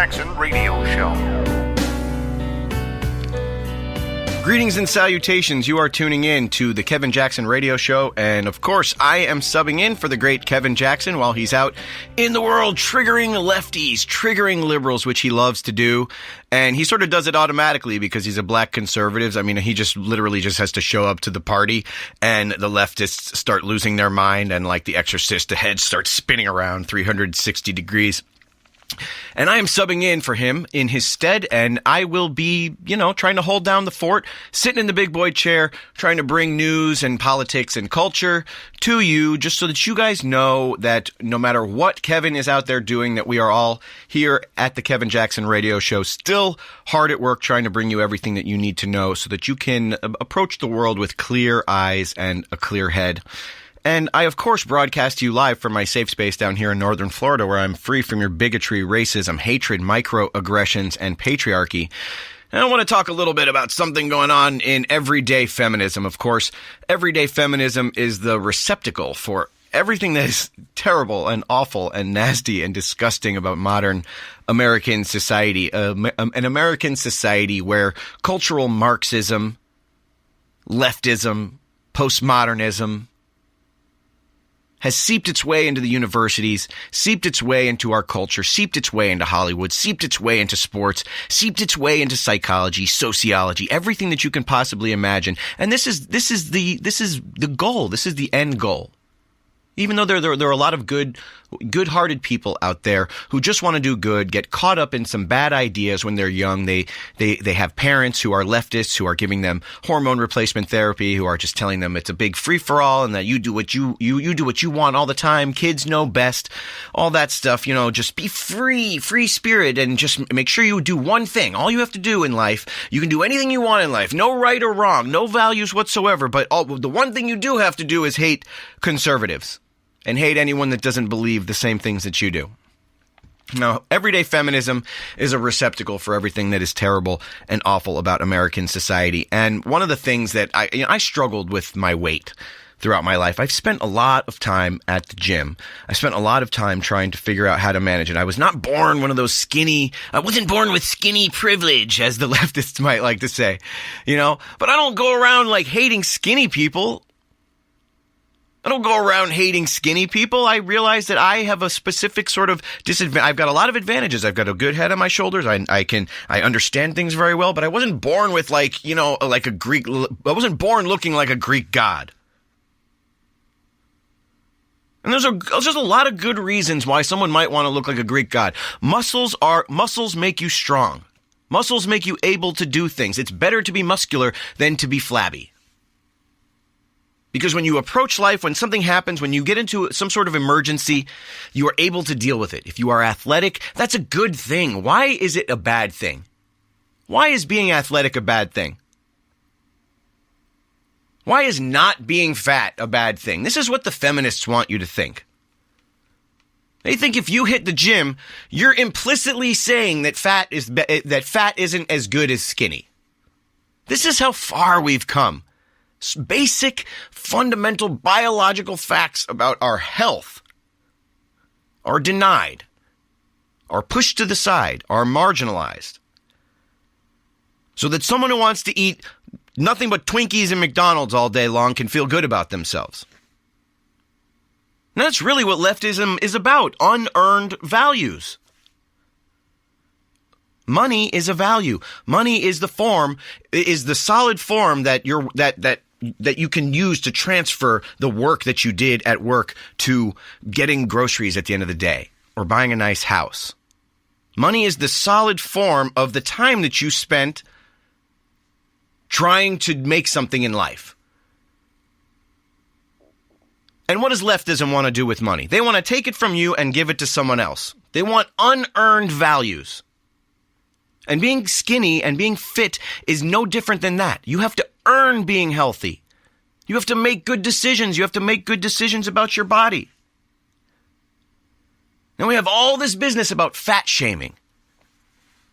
Jackson Radio Show. Greetings and salutations. You are tuning in to the Kevin Jackson Radio Show. And of course, I am subbing in for the great Kevin Jackson while he's out in the world triggering lefties, triggering liberals, which he loves to do. And he sort of does it automatically because he's a black conservative. I mean, he just literally just has to show up to the party and the leftists start losing their mind. And like The Exorcist, the head starts spinning around 360 degrees. And I am subbing in for him in his stead, and I will be, trying to hold down the fort, sitting in the big boy chair, trying to bring news and politics and culture to you, just so that you guys know that no matter what Kevin is out there doing, that we are all here at the Kevin Jackson Radio Show, still hard at work trying to bring you everything that you need to know so that you can approach the world with clear eyes and a clear head. And I, of course, broadcast to you live from my safe space down here in northern Florida, where I'm free from your bigotry, racism, hatred, microaggressions, and patriarchy. And I want to talk a little bit about something going on in everyday feminism. Of course, everyday feminism is the receptacle for everything that is terrible and awful and nasty and disgusting about modern American society. An American society where cultural Marxism, leftism, postmodernism has seeped its way into the universities, seeped its way into our culture, seeped its way into Hollywood, seeped its way into sports, seeped its way into psychology, sociology, everything that you can possibly imagine. And this is the goal. This is the end goal. Even though there are a lot of good-hearted people out there who just want to do good, get caught up in some bad ideas when they're young. They have parents who are leftists, who are giving them hormone replacement therapy, who are just telling them it's a big free-for-all and that you do what you do what you want all the time. Kids know best. All that stuff, just be free spirit, and just make sure you do one thing. All you have to do in life, you can do anything you want in life. No right or wrong, no values whatsoever. But the one thing you do have to do is hate conservatives. And hate anyone that doesn't believe the same things that you do. Now, everyday feminism is a receptacle for everything that is terrible and awful about American society. And one of the things that I struggled with my weight throughout my life. I've spent a lot of time at the gym. I spent a lot of time trying to figure out how to manage it. I was not born one of those I wasn't born with skinny privilege, as the leftists might like to say, But I don't go around like hating skinny people. I don't go around hating skinny people. I realize that I have a specific sort of disadvantage. I've got a lot of advantages. I've got a good head on my shoulders. I understand things very well, but I wasn't born with like a Greek. I wasn't born looking like a Greek god. And there's just a lot of good reasons why someone might want to look like a Greek god. Muscles make you strong. Muscles make you able to do things. It's better to be muscular than to be flabby. Because when you approach life, when something happens, when you get into some sort of emergency, you are able to deal with it. If you are athletic, that's a good thing. Why is it a bad thing? Why is being athletic a bad thing? Why is not being fat a bad thing? This is what the feminists want you to think. They think if you hit the gym, you're implicitly saying that fat isn't as good as skinny. This is how far we've come. Basic, fundamental biological facts about our health are denied, are pushed to the side, are marginalized. So that someone who wants to eat nothing but Twinkies and McDonald's all day long can feel good about themselves. And that's really what leftism is about, unearned values. Money is a value. Money is the solid form that you can use to transfer the work that you did at work to getting groceries at the end of the day or buying a nice house. Money is the solid form of the time that you spent trying to make something in life. And what does leftism want to do with money? They want to take it from you and give it to someone else. They want unearned values. And being skinny and being fit is no different than that. You have to earn being healthy. You have to make good decisions. You have to make good decisions about your body. Now we have all this business about fat shaming.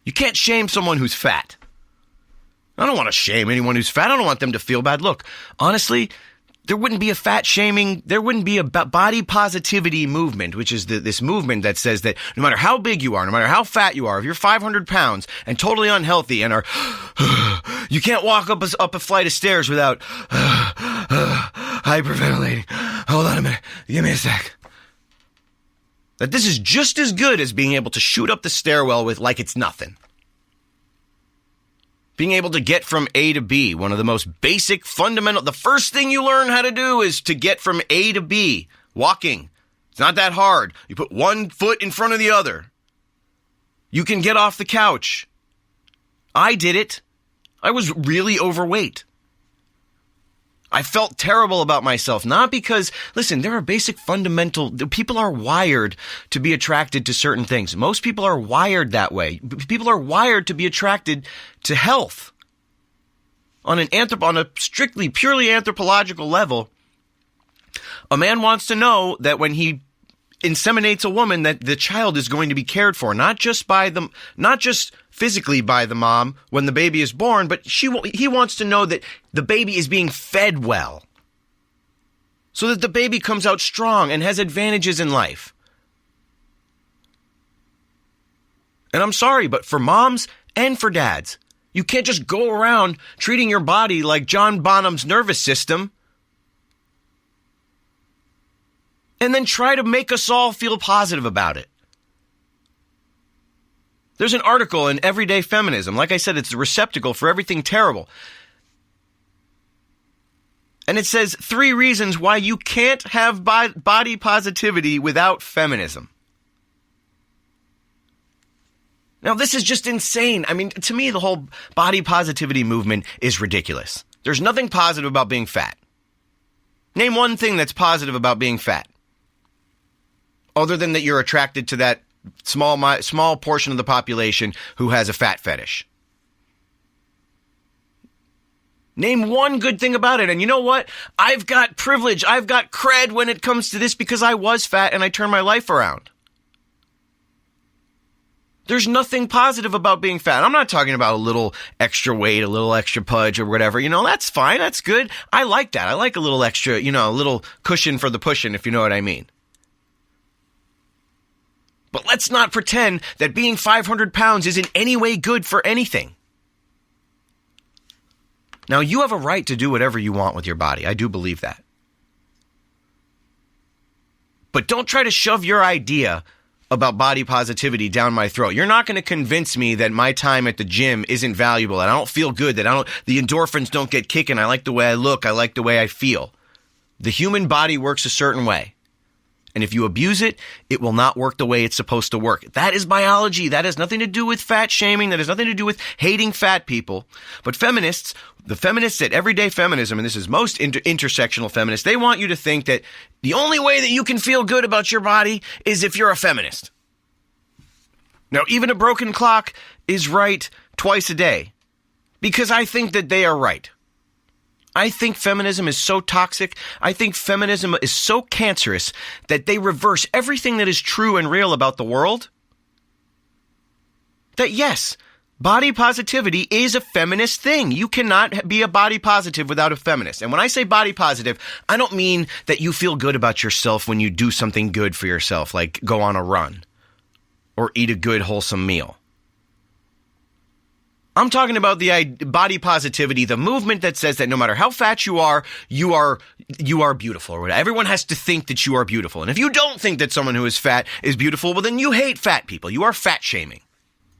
You can't shame someone who's fat. I don't want to shame anyone who's fat. I don't want them to feel bad. Look, honestly, there wouldn't be a fat shaming, there wouldn't be a body positivity movement, which is this movement that says that no matter how big you are, no matter how fat you are, if you're 500 pounds and totally unhealthy and are, you can't walk up a flight of stairs without hyperventilating. Hold on a minute. Give me a sec. That this is just as good as being able to shoot up the stairwell with like it's nothing. Being able to get from A to B, one of the most basic, fundamental, the first thing you learn how to do is to get from A to B. Walking. It's not that hard. You put one foot in front of the other. You can get off the couch. I did it. I was really overweight. I felt terrible about myself, not because, listen, there are basic fundamental, people are wired to be attracted to certain things. Most people are wired that way. People are wired to be attracted to health. On a strictly, purely anthropological level, a man wants to know that when he inseminates a woman, that the child is going to be cared for, not just physically by the mom when the baby is born, but he wants to know that the baby is being fed well, so that the baby comes out strong and has advantages in life. And I'm sorry, but for moms and for dads, you can't just go around treating your body like John Bonham's nervous system and then try to make us all feel positive about it. There's an article in Everyday Feminism. Like I said, it's the receptacle for everything terrible. And it says 3 reasons why you can't have body positivity without feminism. Now, this is just insane. I mean, to me, the whole body positivity movement is ridiculous. There's nothing positive about being fat. Name one thing that's positive about being fat, other than that you're attracted to that small portion of the population who has a fat fetish. Name one good thing about it. And you know what? I've got privilege. I've got cred when it comes to this because I was fat and I turned my life around. There's nothing positive about being fat. I'm not talking about a little extra weight, a little extra pudge or whatever. That's fine. That's good. I like that. I like a little extra, a little cushion for the pushing, if you know what I mean. But let's not pretend that being 500 pounds is in any way good for anything. Now, you have a right to do whatever you want with your body. I do believe that. But don't try to shove your idea about body positivity down my throat. You're not going to convince me that my time at the gym isn't valuable, and I don't feel good, that the endorphins don't get kicking. I like the way I look. I like the way I feel. The human body works a certain way. And if you abuse it, it will not work the way it's supposed to work. That is biology. That has nothing to do with fat shaming. That has nothing to do with hating fat people. But feminists, the feminists at Everyday Feminism, and this is most intersectional feminists, they want you to think that the only way that you can feel good about your body is if you're a feminist. Now, even a broken clock is right twice a day, because I think that they are right. I think feminism is so toxic. I think feminism is so cancerous that they reverse everything that is true and real about the world. That yes, body positivity is a feminist thing. You cannot be a body positive without a feminist. And when I say body positive, I don't mean that you feel good about yourself when you do something good for yourself, like go on a run or eat a good, wholesome meal. I'm talking about the body positivity, the movement that says that no matter how fat you are beautiful, or whatever. Everyone has to think that you are beautiful. And if you don't think that someone who is fat is beautiful, well, then you hate fat people. You are fat shaming.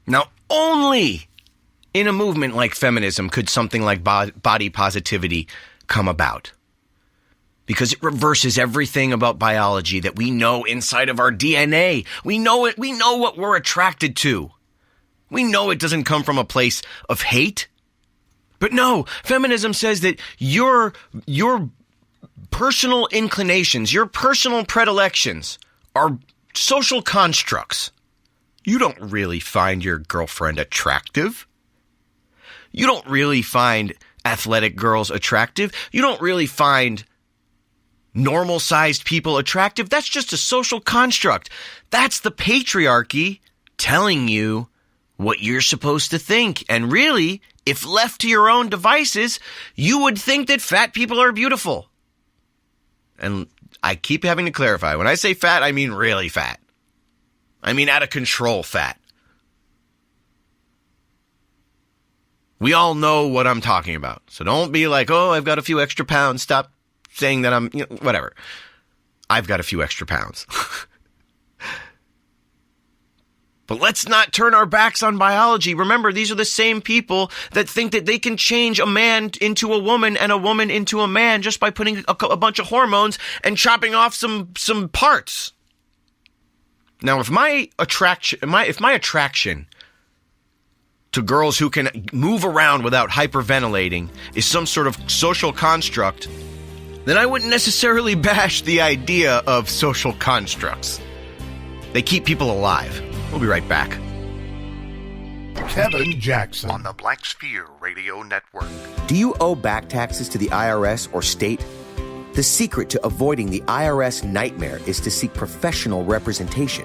Now, only in a movement like feminism could something like body positivity come about. Because it reverses everything about biology that we know inside of our DNA. We know it. We know what we're attracted to. We know it doesn't come from a place of hate. But no, feminism says that your personal inclinations, your personal predilections are social constructs. You don't really find your girlfriend attractive. You don't really find athletic girls attractive. You don't really find normal-sized people attractive. That's just a social construct. That's the patriarchy telling you what you're supposed to think. And really, if left to your own devices, you would think that fat people are beautiful. And I keep having to clarify. When I say fat, I mean really fat. I mean out of control fat. We all know what I'm talking about. So don't be like, oh, I've got a few extra pounds. Stop saying that I'm, whatever. I've got a few extra pounds. But let's not turn our backs on biology. Remember, these are the same people that think that they can change a man into a woman and a woman into a man just by putting a bunch of hormones and chopping off some parts. Now, if my attraction to girls who can move around without hyperventilating is some sort of social construct, then I wouldn't necessarily bash the idea of social constructs. They keep people alive. We'll be right back. Kevin Jackson on the Black Sphere Radio Network. Do you owe back taxes to the IRS or state? The secret to avoiding the IRS nightmare is to seek professional representation.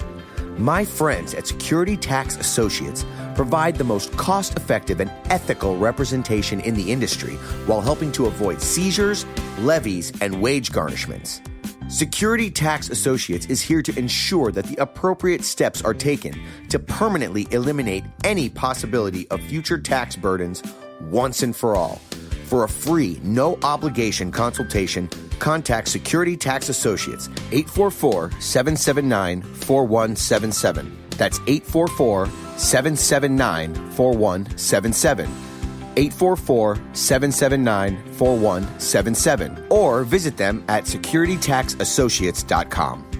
My friends at Security Tax Associates provide the most cost-effective and ethical representation in the industry while helping to avoid seizures, levies, and wage garnishments. Security Tax Associates is here to ensure that the appropriate steps are taken to permanently eliminate any possibility of future tax burdens once and for all. For a free, no-obligation consultation, contact Security Tax Associates, 844-779-4177. That's 844-779-4177. 844-779-4177. Or visit them at securitytaxassociates.com.